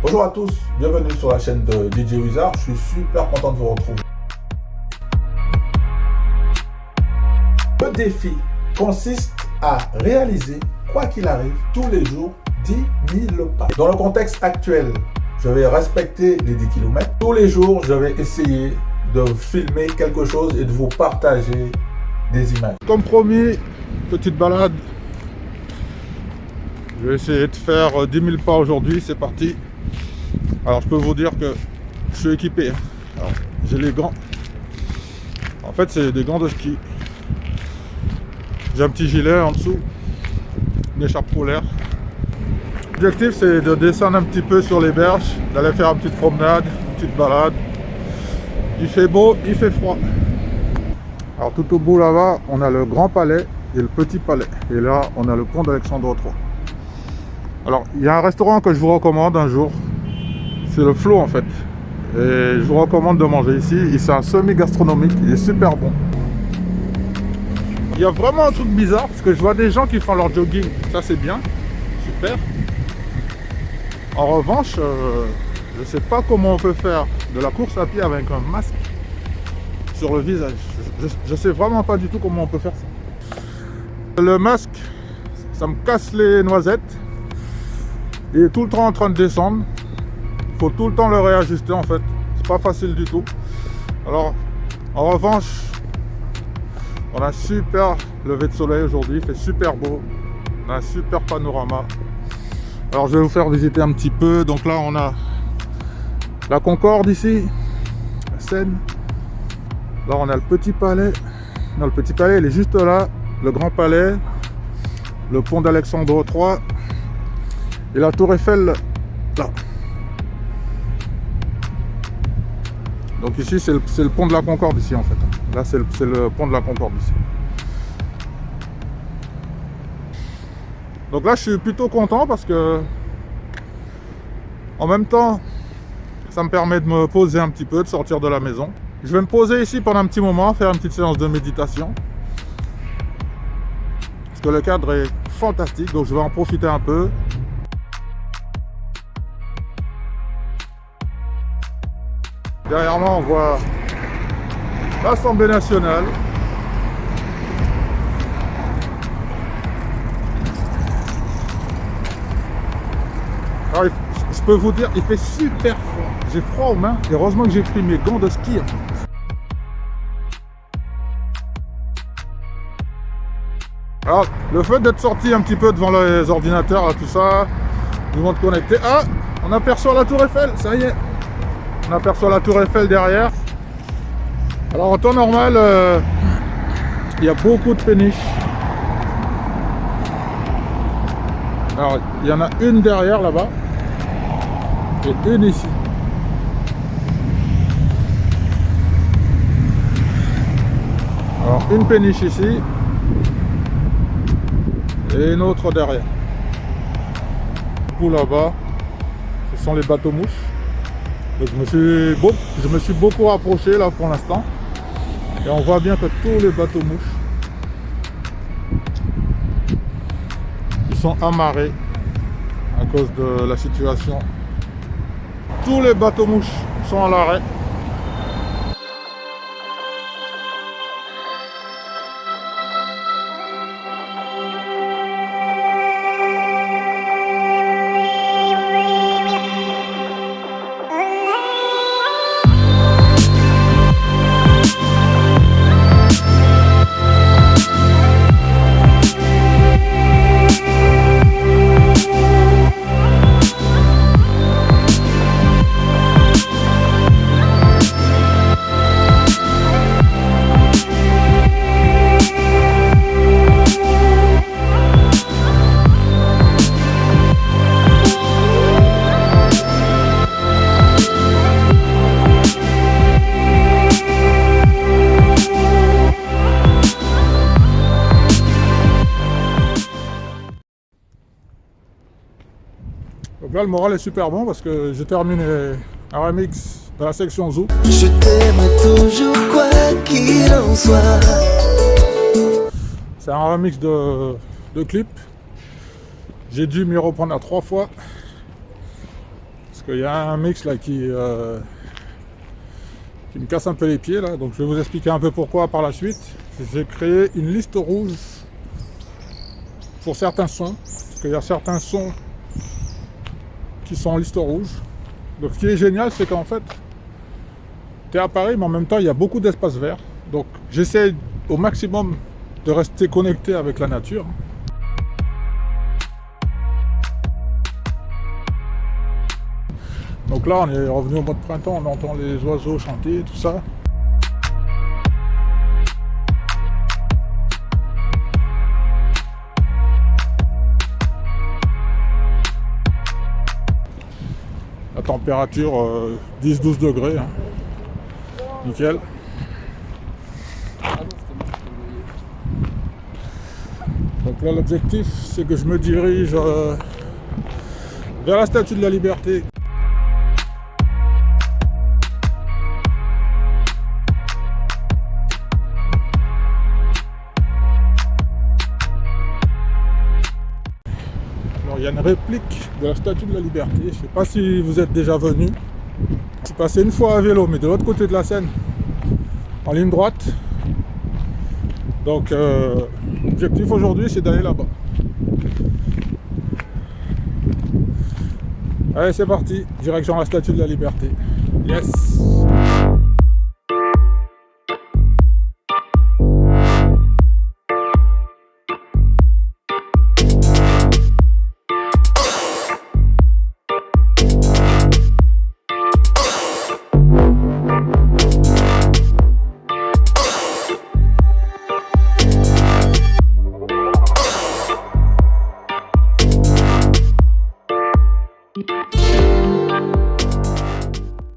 Bonjour à tous, bienvenue sur la chaîne de DJ Wizard, je suis super content de vous retrouver. Le défi consiste à réaliser, quoi qu'il arrive, tous les jours 10 000 pas. Dans le contexte actuel, je vais respecter les 10 km. Tous les jours, je vais essayer de filmer quelque chose et de vous partager des images. Comme promis, petite balade. Je vais essayer de faire 10 000 pas aujourd'hui, c'est parti. Alors je peux vous dire que je suis équipé. Alors, j'ai les gants. En fait c'est des gants de ski. J'ai un petit gilet en dessous, une écharpe polaire. L'objectif c'est de descendre un petit peu sur les berges, d'aller faire une petite promenade, une petite balade. Il fait beau, il fait froid. Alors tout au bout là-bas, on a le Grand Palais et le Petit Palais. Et là, on a le pont d'Alexandre III. Alors, il y a un restaurant que je vous recommande un jour. C'est le Flow en fait. Et je vous recommande de manger ici. C'est un semi-gastronomique, il est super bon. Il y a vraiment un truc bizarre parce que je vois des gens qui font leur jogging. Ça c'est bien, super. En revanche, je ne sais pas comment on peut faire de la course à pied avec un masque sur le visage. Je sais vraiment pas du tout comment on peut faire ça. Le masque, ça me casse les noisettes. Il est tout le temps en train de descendre. Il faut tout le temps le réajuster en fait. C'est pas facile du tout. Alors, en revanche, on a un super lever de soleil aujourd'hui. Il fait super beau. On a un super panorama. Alors, je vais vous faire visiter un petit peu. Donc là, on a la Concorde ici, la Seine. Là, on a le Petit Palais. Non, le Petit Palais, il est juste là. Le Grand Palais, le pont d'Alexandre III et la Tour Eiffel là. Donc ici, c'est le pont de la Concorde ici en fait. Là, c'est le pont de la Concorde ici. Donc là, je suis plutôt content parce que en même temps, ça me permet de me poser un petit peu, de sortir de la maison. Je vais me poser ici pendant un petit moment, faire une petite séance de méditation. Parce que le cadre est fantastique, donc je vais en profiter un peu. Derrière moi, on voit l'Assemblée nationale. Alors, je peux vous dire, il fait super froid. J'ai froid aux mains. Et heureusement que j'ai pris mes gants de ski. Alors, le fait d'être sorti un petit peu devant les ordinateurs, là, tout ça, nous vont te connecter. Ah, on aperçoit la Tour Eiffel, ça y est. On aperçoit la Tour Eiffel derrière. Alors en temps normal, il y a beaucoup de péniches. Alors il y en a une derrière là-bas et une ici. Alors une péniche ici et une autre derrière. Tout là-bas, ce sont les bateaux-mouches. Donc je me suis beaucoup rapproché là pour l'instant. Et on voit bien que tous les bateaux-mouches, ils sont amarrés à cause de la situation. Tous les bateaux-mouches sont à l'arrêt. Donc là, le moral est super bon parce que j'ai terminé un remix dans la section Zouk. Je t'aime toujours quoi qu'il en soit. C'est un remix de clip. J'ai dû m'y reprendre à 3 fois. Parce qu'il y a un mix là qui me casse un peu les pieds là. Donc je vais vous expliquer un peu pourquoi par la suite. J'ai créé une liste rouge pour certains sons. Parce qu'il y a certains sons qui sont en liste rouge. Donc ce qui est génial, c'est qu'en fait, tu es à Paris, mais en même temps, il y a beaucoup d'espaces verts. Donc j'essaie au maximum de rester connecté avec la nature. Donc là, on est revenu au mois de printemps, on entend les oiseaux chanter, tout ça. La température 10-12 degrés, hein. Nickel. Donc là, l'objectif, c'est que je me dirige vers la Statue de la Liberté. Alors, il y a une réplique de la Statue de la Liberté. Je ne sais pas si vous êtes déjà venu. Je suis passé une fois à vélo, mais de l'autre côté de la Seine, en ligne droite. Donc, l'objectif aujourd'hui, c'est d'aller là-bas. Allez, c'est parti. Direction la Statue de la Liberté. Yes!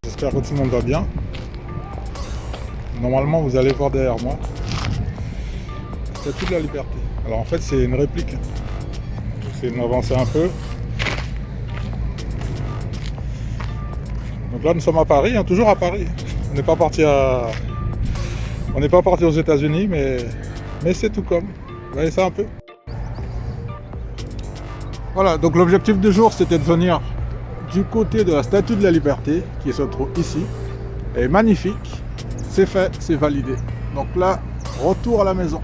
J'espère que tout le monde va bien. Normalement, vous allez voir derrière moi la Statue de la Liberté. Alors en fait, c'est une réplique. J'essaie de m'avancer un peu. Donc là, nous sommes à Paris, hein, toujours à Paris. On n'est pas parti aux États-Unis, mais c'est tout comme. Vous voyez ça un peu. Voilà, donc l'objectif du jour, c'était de venir du côté de la Statue de la Liberté, qui se trouve ici. Elle est magnifique. C'est fait, c'est validé. Donc là, retour à la maison.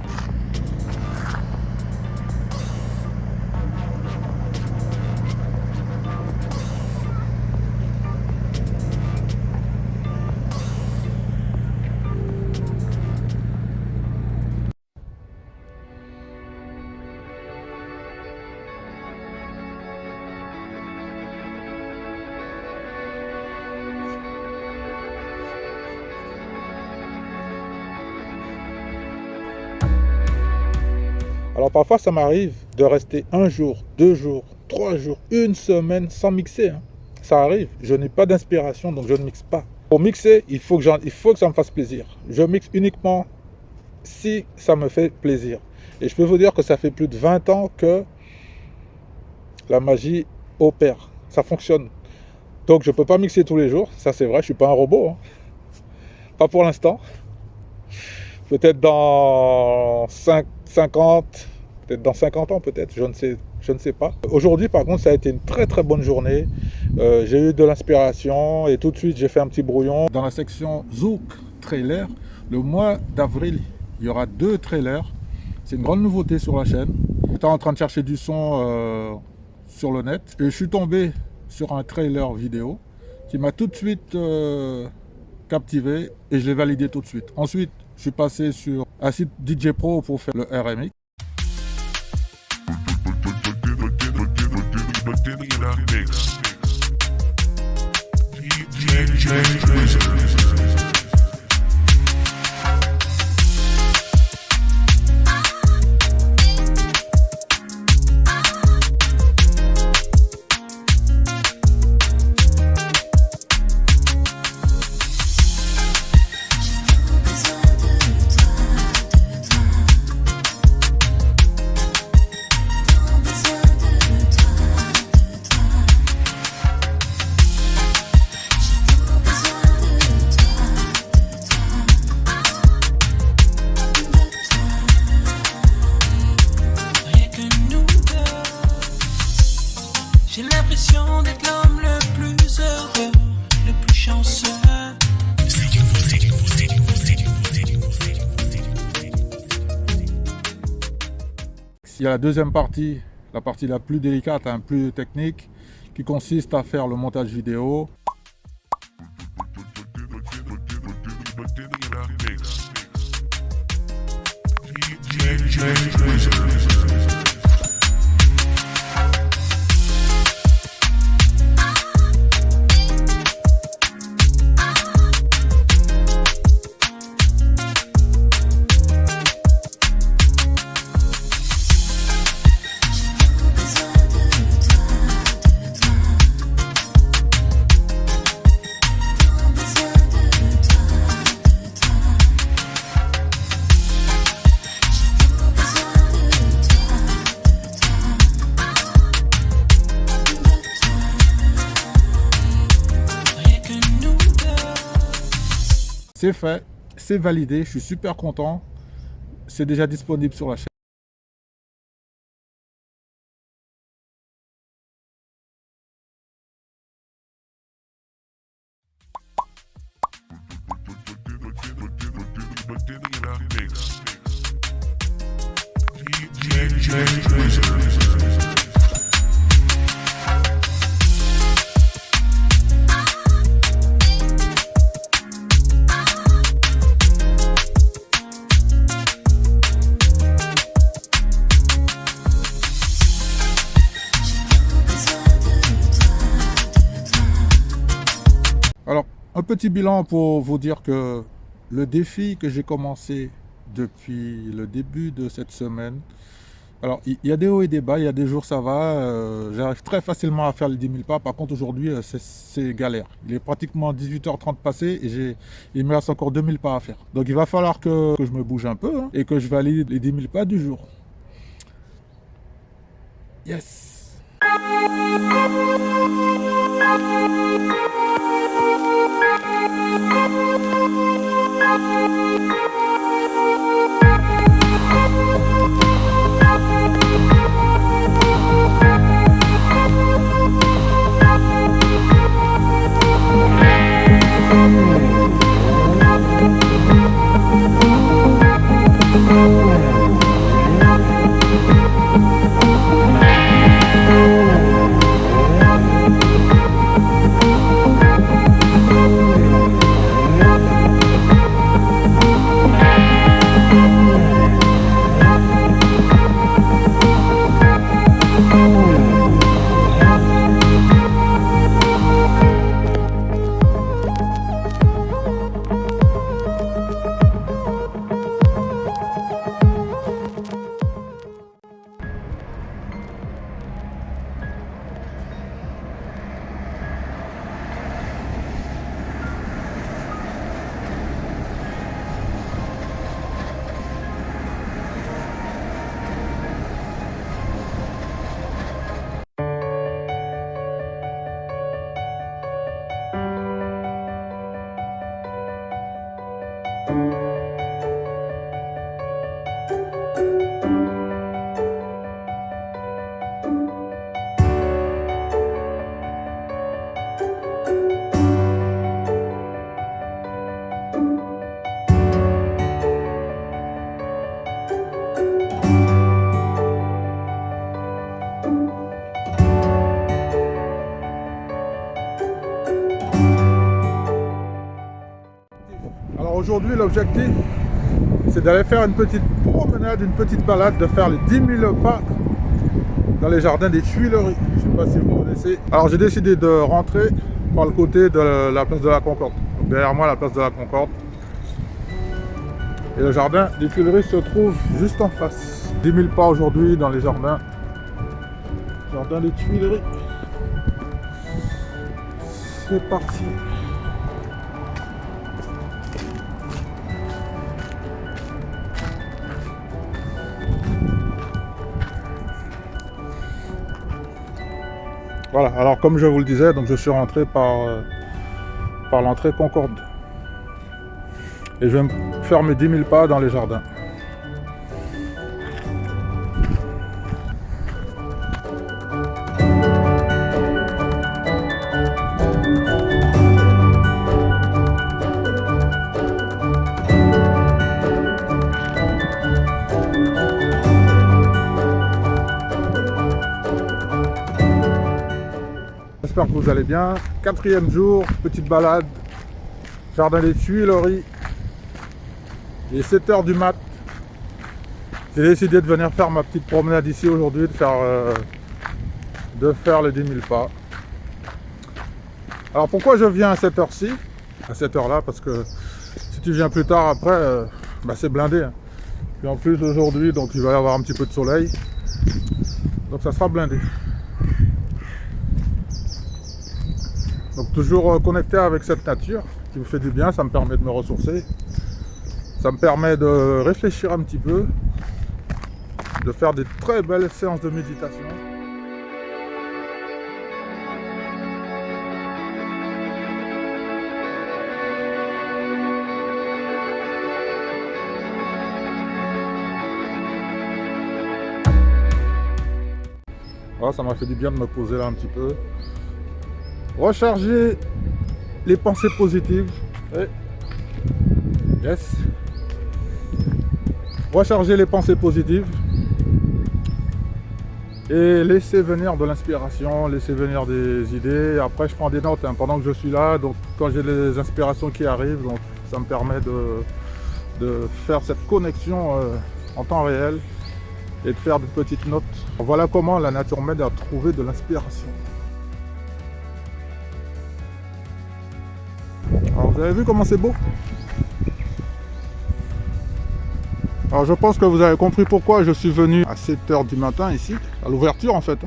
Alors parfois ça m'arrive de rester 1 jour, 2 jours, 3 jours, 1 semaine sans mixer. Hein. Ça arrive, je n'ai pas d'inspiration donc je ne mixe pas. Pour mixer, il faut que ça me fasse plaisir. Je mixe uniquement si ça me fait plaisir. Et je peux vous dire que ça fait plus de 20 ans que la magie opère. Ça fonctionne. Donc je ne peux pas mixer tous les jours, ça c'est vrai, je ne suis pas un robot. Hein. Pas pour l'instant. Peut-être dans 50, peut-être dans 50 ans peut-être, je ne sais pas. Aujourd'hui par contre ça a été une très très bonne journée. J'ai eu de l'inspiration et tout de suite j'ai fait un petit brouillon. Dans la section Zouk trailer, le mois d'avril, il y aura 2 trailers. C'est une grande nouveauté sur la chaîne. J'étais en train de chercher du son sur le net et je suis tombé sur un trailer vidéo qui m'a tout de suite captivé et je l'ai validé tout de suite. Ensuite, je suis passé sur un site DJ Pro pour faire le RMX. il y a la deuxième partie, la partie la plus délicate, plus technique, qui consiste à faire le montage vidéo. C'est fait, c'est validé, je suis super content. C'est déjà disponible sur la chaîne. Alors, un petit bilan pour vous dire que le défi que j'ai commencé depuis le début de cette semaine, alors il y a des hauts et des bas, il y a des jours ça va, j'arrive très facilement à faire les 10 000 pas, par contre aujourd'hui c'est galère. Il est pratiquement 18h30 passé et il me reste encore 2000 pas à faire. Donc il va falloir que je me bouge un peu et que je valide les 10 000 pas du jour. Yes! Aujourd'hui, l'objectif, c'est d'aller faire une petite promenade, une petite balade, de faire les 10 000 pas dans les jardins des Tuileries. Je ne sais pas si vous connaissez. Alors, j'ai décidé de rentrer par le côté de la place de la Concorde. Donc, derrière moi, la place de la Concorde. Et le jardin des Tuileries se trouve juste en face. 10 000 pas aujourd'hui dans les jardins. Jardin des Tuileries. C'est parti. Voilà, alors comme je vous le disais, donc je suis rentré par l'entrée Concorde. Et je vais me faire mes 10 000 pas dans les jardins. vous allez bien. 4e jour, petite balade, jardin des Tuileries. Il est 7h du mat. J'ai décidé de venir faire ma petite promenade ici aujourd'hui, de faire les 10 000 pas. Alors pourquoi je viens à cette heure-ci, à cette heure-là, parce que si tu viens plus tard après, c'est blindé. Hein. Puis en plus aujourd'hui, donc il va y avoir un petit peu de soleil, donc ça sera blindé. Donc toujours connecté avec cette nature qui me fait du bien, ça me permet de me ressourcer, ça me permet de réfléchir un petit peu, de faire des très belles séances de méditation. Voilà, ça m'a fait du bien de me poser là un petit peu. Recharger les pensées positives. Yes. Recharger les pensées positives. Et laisser venir de l'inspiration, laisser venir des idées. Après, je prends des notes pendant que je suis là. Donc, quand j'ai des inspirations qui arrivent, donc, ça me permet de faire cette connexion en temps réel et de faire des petites notes. Voilà comment la nature m'aide à trouver de l'inspiration. Alors, vous avez vu comment c'est beau? Alors je pense que vous avez compris pourquoi je suis venu à 7h du matin ici, à l'ouverture en fait.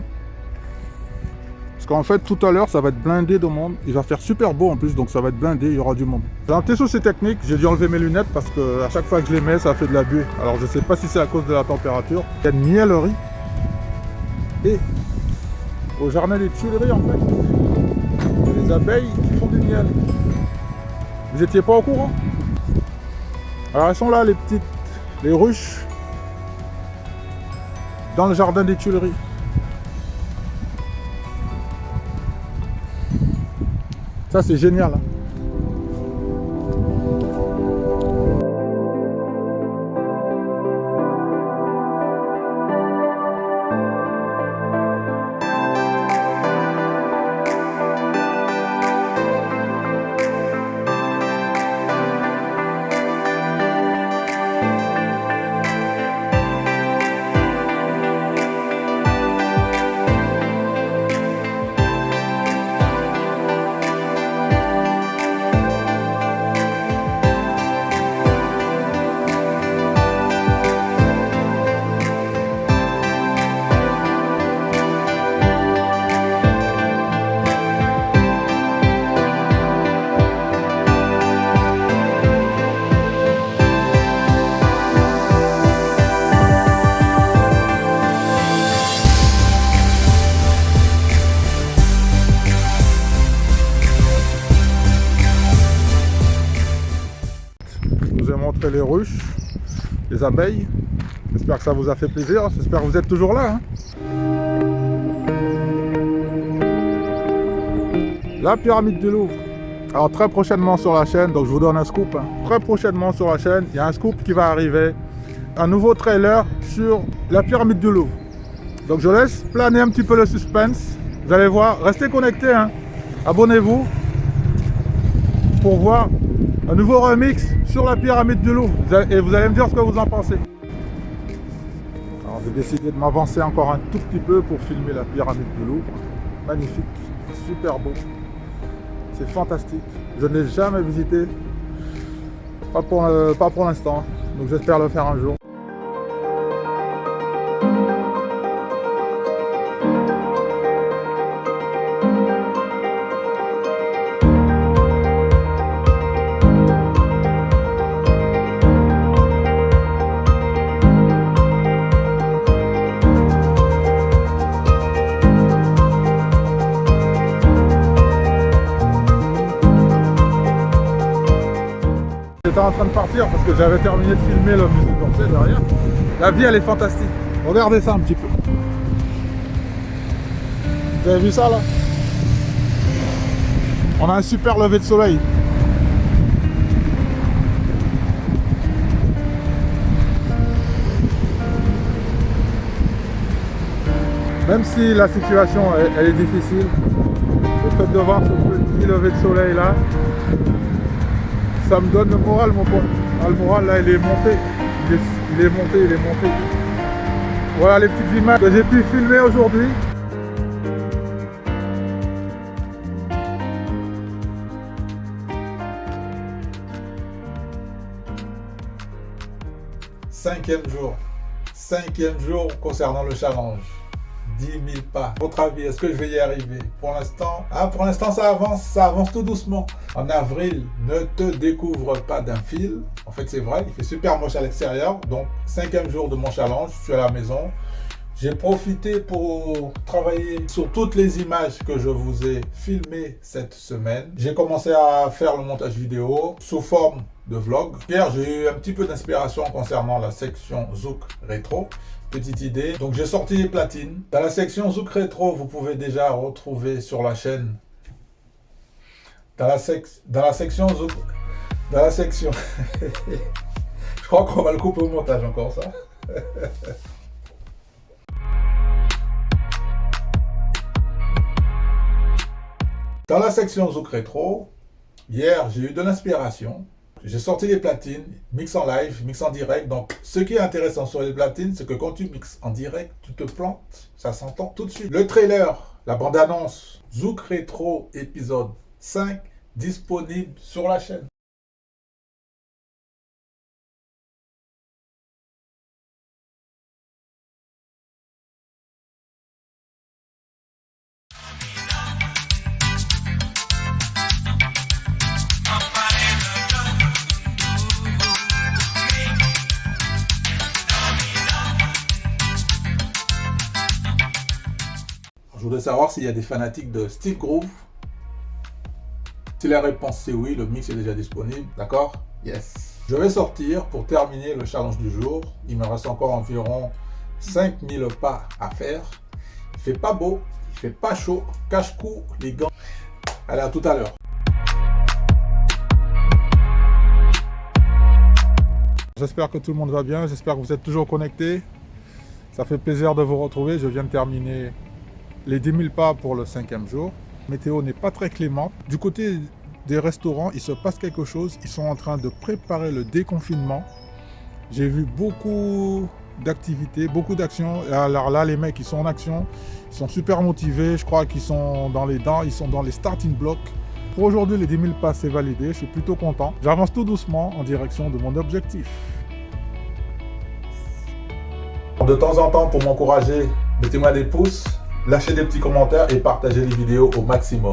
Parce qu'en fait tout à l'heure ça va être blindé de monde, il va faire super beau en plus, donc ça va être blindé, il y aura du monde. J'ai un petit souci technique, j'ai dû enlever mes lunettes parce que à chaque fois que je les mets ça fait de la buée. Alors je sais pas si c'est à cause de la température. Il y a une miellerie et au jardin des Tuileries en fait, il y a des abeilles qui font du miel. Vous étiez pas au courant? Alors elles sont là les ruches dans le jardin des Tuileries. Ça c'est génial. Hein. Montrer les ruches, les abeilles. J'espère que ça vous a fait plaisir, j'espère que vous êtes toujours là. Hein. La pyramide du Louvre. Alors très prochainement sur la chaîne, donc je vous donne un scoop. Hein. Très prochainement sur la chaîne, il y a un scoop qui va arriver. Un nouveau trailer sur la pyramide du Louvre. Donc je laisse planer un petit peu le suspense. Vous allez voir, restez connectés. Hein. Abonnez-vous pour voir un nouveau remix sur la pyramide du Louvre et vous allez me dire ce que vous en pensez. Alors j'ai décidé de m'avancer encore un tout petit peu pour filmer la pyramide du Louvre. Magnifique, super beau, c'est fantastique. Je ne l'ai jamais visité, pas pour l'instant, donc j'espère le faire un jour. J'étais en train de partir parce que j'avais terminé de filmer le musée d'Orsay derrière. La vie elle est fantastique. Regardez ça un petit peu. Vous avez vu ça là? On a un super lever de soleil. Même si la situation elle est difficile, je fais de voir ce petit lever de soleil là. Ça me donne le moral, mon pote. Ah, le moral là, il est monté. Il est monté. Voilà les petites images que j'ai pu filmer aujourd'hui. Cinquième jour concernant le challenge. 10 000 pas. Votre avis, est-ce que je vais y arriver? Pour l'instant, ça avance tout doucement. En avril, ne te découvre pas d'un fil. En fait, c'est vrai, il fait super moche à l'extérieur. Donc, 5e jour de mon challenge, je suis à la maison. J'ai profité pour travailler sur toutes les images que je vous ai filmées cette semaine. J'ai commencé à faire le montage vidéo sous forme de vlog. Hier, j'ai eu un petit peu d'inspiration concernant la section Zouk Rétro. Petite idée. Donc, j'ai sorti les platines. Dans la section Zouk Rétro, vous pouvez déjà retrouver sur la chaîne. Dans la section Zouk... Dans la section... Je crois qu'on va le couper au montage encore, ça. Dans la section Zouk Rétro, hier, j'ai eu de l'inspiration. J'ai sorti les platines, mix en live, mix en direct. Donc, ce qui est intéressant sur les platines, c'est que quand tu mixes en direct, tu te plantes, ça s'entend tout de suite. Le trailer, la bande-annonce, Zouk Rétro épisode 5, disponible sur la chaîne. Je voudrais savoir s'il y a des fanatiques de Steel Groove. Si la réponse c'est oui, le mix est déjà disponible, d'accord? Yes. Je vais sortir pour terminer le challenge du jour. Il me reste encore environ 5000 pas à faire. Il fait pas beau, il fait pas chaud. Cache-cou, les gants. Allez, à tout à l'heure. J'espère que tout le monde va bien, j'espère que vous êtes toujours connectés. Ça fait plaisir de vous retrouver. Je viens de terminer les 10 000 pas pour le 5e jour. La météo n'est pas très clémente. Du côté des restaurants, il se passe quelque chose. Ils sont en train de préparer le déconfinement. J'ai vu beaucoup d'activités, beaucoup d'actions. Alors là, les mecs, ils sont en action. Ils sont super motivés. Je crois qu'ils sont dans les dents. Ils sont dans les starting blocks. Pour aujourd'hui, les 10 000 pas, c'est validé. Je suis plutôt content. J'avance tout doucement en direction de mon objectif. De temps en temps, pour m'encourager, mettez-moi des pouces. Lâchez des petits commentaires et partagez les vidéos au maximum.